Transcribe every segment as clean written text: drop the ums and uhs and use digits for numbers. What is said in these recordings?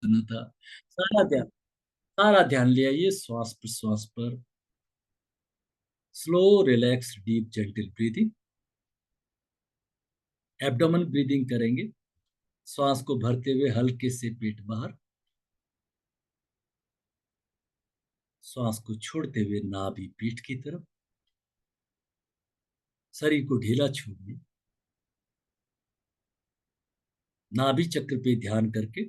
करना था। सारा ध्यान ले आइए श्वास प्रश्वास पर। Slow relax deep gentle breathing. Abdomen breathing करेंगे। श्वास को भरते हुए हल्के से पेट बाहर। श्वास को छोड़ते हुए नाभि पीठ की तरफ। शरीर को ढीला छोड़िए। नाभि चक्र पे ध्यान करके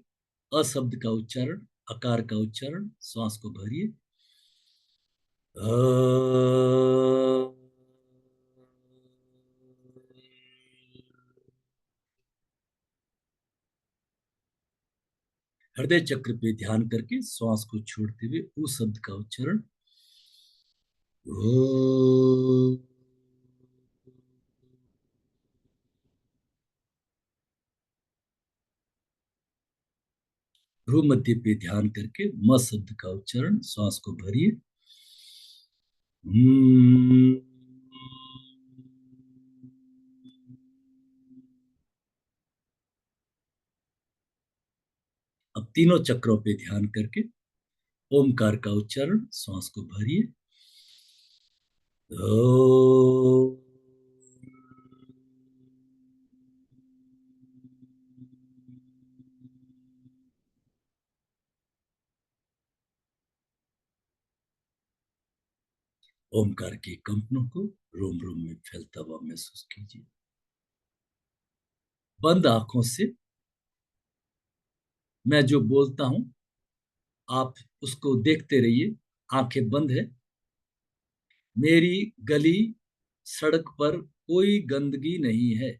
अशब्द का उच्चारण, आकार का उच्चारण, श्वास को भरिए। हृदय चक्र पे ध्यान करके श्वास को छोड़ते हुए उ शब्द का उच्चारण। भ्रू मध्य पे ध्यान करके म शब्द का उच्चारण, श्वास को भरिए। अब तीनों चक्रों पे ध्यान करके ओमकार का उच्चारण, श्वास को भरिए। ओमकार के कंपनों को रोम रोम में फैलता हुआ महसूस कीजिए। बंद आंखों से मैं जो बोलता हूं आप उसको देखते रहिए। आंखें बंद है। मेरी गली सड़क पर कोई गंदगी नहीं है।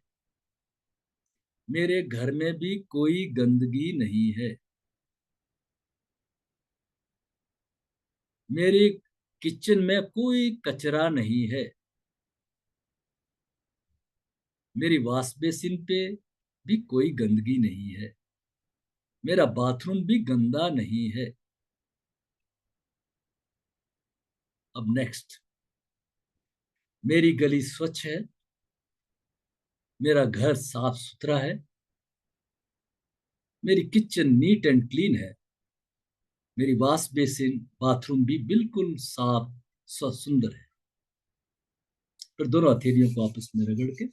मेरे घर में भी कोई गंदगी नहीं है। मेरे किचन में कोई कचरा नहीं है। मेरी वॉश बेसिन पे भी कोई गंदगी नहीं है। मेरा बाथरूम भी गंदा नहीं है। अब नेक्स्ट, मेरी गली स्वच्छ है। मेरा घर साफ सुथरा है। मेरी किचन नीट एंड क्लीन है। मेरी वॉश बेसिन बाथरूम भी बिल्कुल साफ सुंदर है। फिर दोनों हथेलियों को आपस में रगड़ के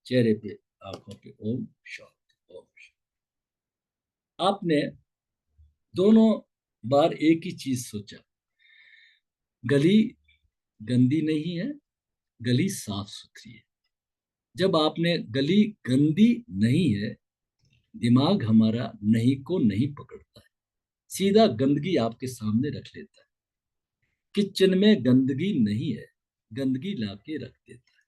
चेहरे पे, आंखों पे ओम शांति, ओम शांति। आपने दोनों बार एक ही चीज सोचा। गली गंदी नहीं है, गली साफ सुथरी है। जब आपने गली गंदी नहीं है, दिमाग हमारा नहीं को नहीं पकड़ता है, सीधा गंदगी आपके सामने रख लेता है। किचन में गंदगी नहीं है, गंदगी लाके रख देता है।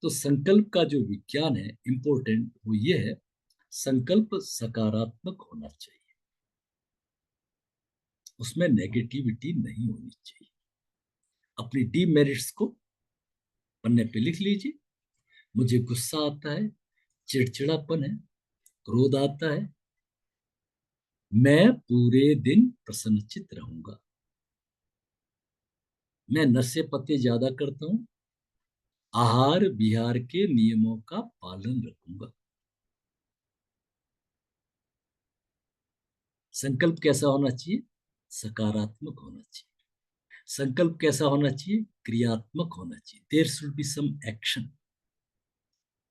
तो संकल्प का जो विज्ञान है इंपॉर्टेंट वो ये है, संकल्प सकारात्मक होना चाहिए, उसमें नेगेटिविटी नहीं होनी चाहिए। अपनी डीमेरिट्स को पन्ने पे लिख लीजिए। मुझे गुस्सा आता है, चिड़चिड़ापन है, क्रोध आता है। मैं पूरे दिन प्रसन्नचित रहूंगा। मैं नशे पत्ते ज्यादा करता हूँ, आहार विहार के नियमों का पालन रखूंगा। संकल्प कैसा होना चाहिए? सकारात्मक होना चाहिए। संकल्प कैसा होना चाहिए? क्रियात्मक होना चाहिए। There should be some action.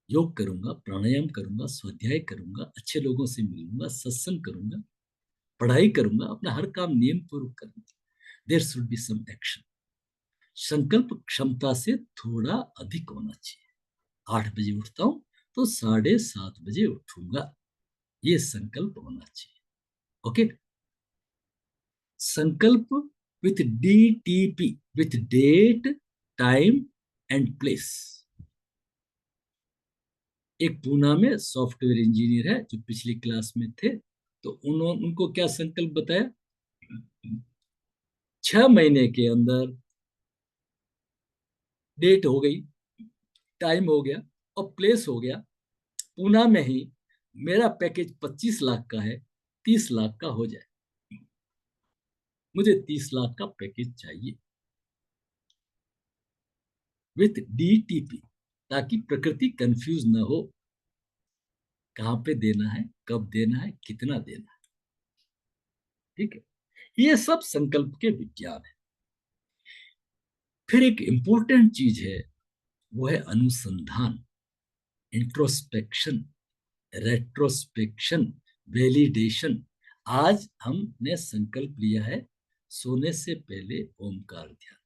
योग करूंगा, प्राणायाम करूंगा, स्वाध्याय करूंगा, अच्छे लोगों से मिलूंगा, सत्संग करूंगा, पढ़ाई करूंगा, अपना हर काम नियम पूर्वक करूंगा। There should be some action. संकल्प क्षमता से थोड़ा अधिक होना चाहिए। 8 बजे उठता हूं तो 7:30 बजे उठूंगा, ये संकल्प होना चाहिए। ओके। संकल्प with DTP, with date, time and place. एक पूना में सॉफ्टवेयर इंजीनियर है जो पिछली क्लास में थे, तो उन्होंने उनको क्या संकल्प बताया? 6 महीने के अंदर डेट हो गई, टाइम हो गया और प्लेस हो गया, पूना में ही मेरा पैकेज 25 लाख का है, 30 लाख का हो जाए। मुझे 30 लाख का पैकेज चाहिए विथ DTP, ताकि प्रकृति कंफ्यूज ना हो, कहाँ पे देना है, कब देना है, कितना देना है। ठीक है, ये सब संकल्प के विज्ञान है। फिर एक इंपॉर्टेंट चीज है, वो है अनुसंधान, इंट्रोस्पेक्शन, रेट्रोस्पेक्शन, वैलिडेशन। आज हमने संकल्प लिया है सोने से पहले ओमकार ध्यान।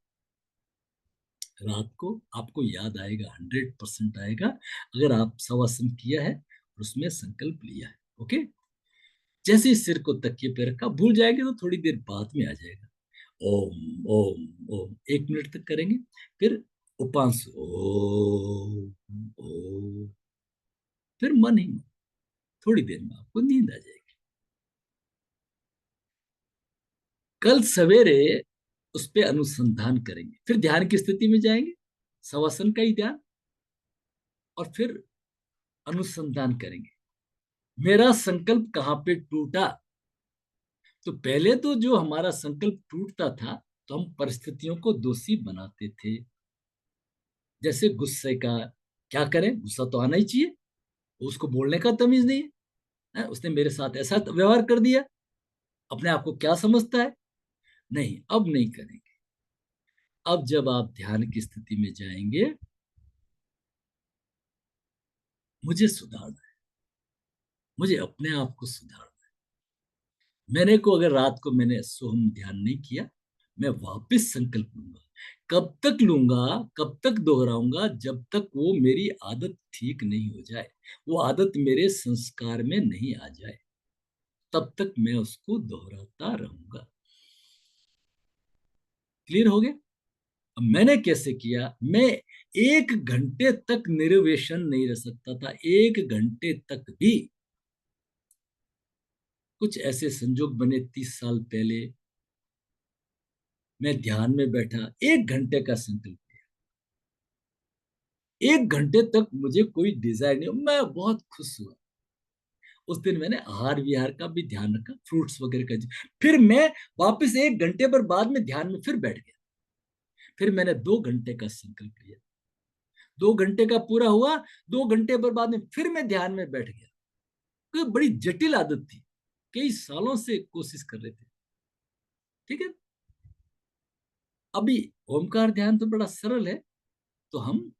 रात को आपको याद आएगा, 100% आएगा, अगर आप शवासन किया है और उसमें संकल्प लिया है। ओके, जैसे ही सिर को तकिए पे रखा, भूल जाएंगे तो थोड़ी देर बाद में आ जाएगा। ओम ओम ओम 1 मिनट तक करेंगे, फिर उपांश ओम ओम, फिर मन ही मन, थोड़ी देर में आपको नींद आ जाएगी। कल सवेरे उस पर अनुसंधान करेंगे, फिर ध्यान की स्थिति में जाएंगे, शवासन का ही ध्यान, और फिर अनुसंधान करेंगे, मेरा संकल्प कहाँ पे टूटा। तो पहले तो जो हमारा संकल्प टूटता था, तो हम परिस्थितियों को दोषी बनाते थे। जैसे गुस्से का, क्या करें, गुस्सा तो आना ही चाहिए, उसको बोलने का तमीज नहीं है, उसने मेरे साथ ऐसा व्यवहार कर दिया, अपने आप को क्या समझता है। नहीं, अब नहीं करेंगे। अब जब आप ध्यान की स्थिति में जाएंगे, मुझे सुधारना है, मुझे अपने आप को सुधारना है। मैंने को अगर रात को मैंने सोहम ध्यान नहीं किया, मैं वापस संकल्प लूंगा। कब तक लूंगा, कब तक दोहराऊंगा, जब तक वो मेरी आदत ठीक नहीं हो जाए, वो आदत मेरे संस्कार में नहीं आ जाए, तब तक मैं उसको दोहराता रहूंगा। क्लियर हो गया। अब मैंने कैसे किया, मैं 1 घंटे तक निर्वेशन नहीं रह सकता था, 1 घंटे तक भी। कुछ ऐसे संजोग बने 30 साल पहले, मैं ध्यान में बैठा, 1 घंटे का संकल्प लिया, 1 घंटे तक मुझे कोई डिजायर नहीं, मैं बहुत खुश हुआ। उस दिन मैंने आहार विहार का भी ध्यान रखा, फ्रूट्स वगैरह का। फिर मैं वापस 1 घंटे पर बाद में ध्यान में फिर बैठ गया, फिर मैंने 2 घंटे का संकल्प लिया, 2 घंटे का पूरा हुआ, 2 घंटे पर बाद में फिर मैं ध्यान में बैठ गया। तो बड़ी जटिल आदत थी, कई सालों से कोशिश कर रहे थे। ठीक है, अभी ओमकार ध्यान तो बड़ा सरल है, तो हम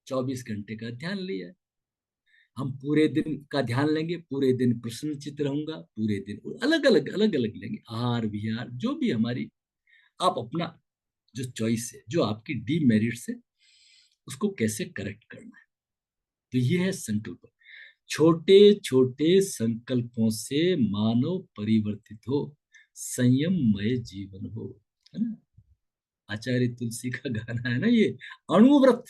24 घंटे का ध्यान लिया। हम पूरे दिन का ध्यान लेंगे, पूरे दिन प्रसन्न चित्त रहूंगा, पूरे दिन अलग अलग लेंगे, आहार विहार जो भी हमारी, आप अपना जो चॉइस है, जो आपकी डीमेरिट्स है, उसको कैसे करेक्ट करना है। तो ये है संकल्प। छोटे छोटे संकल्पों से मानव परिवर्तित हो, संयममय जीवन हो, है ना। आचार्य तुलसी का गाना है ना ये, Anuvrat,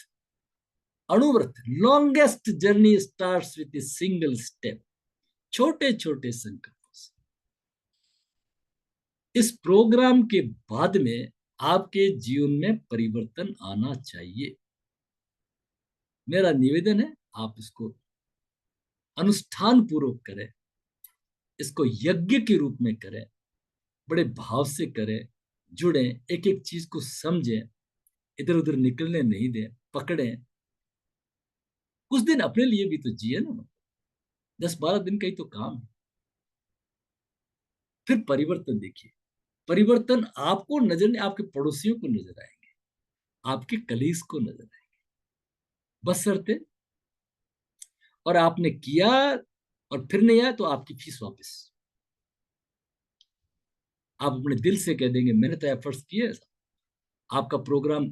Anuvrat, longest journey starts with a single step. छोटे छोटे संकल्पों से। इस प्रोग्राम के बाद में आपके जीवन में परिवर्तन आना चाहिए। मेरा निवेदन है, आप इसको अनुष्ठान पूर्वक करें, इसको यज्ञ के रूप में करें, बड़े भाव से करें, जुड़ें, एक एक चीज को समझें, इधर उधर निकलने नहीं दें, पकड़ें। कुछ दिन अपने लिए भी तो जिए ना, 10-12 दिन का ही तो काम है। फिर परिवर्तन देखिए, परिवर्तन आपको नजर नहीं, आपके पड़ोसियों को नजर आएंगे, आपके कलीग्स को नजर आएंगे, बशर्ते, और आपने किया और फिर नहीं आया तो आपकी फीस वापस। आप अपने दिल से कह देंगे मैंने तो एफर्ट्स किए, आपका प्रोग्राम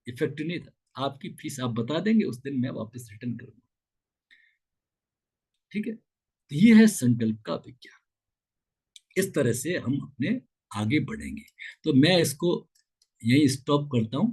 इफेक्टिव नहीं था, आपकी फीस आप बता देंगे, उस दिन मैं वापस रिटर्न करूंगा। ठीक है, तो ये है संकल्प का विज्ञान। इस तरह से हम अपने आगे बढ़ेंगे। तो मैं इसको यही स्टॉप करता हूं।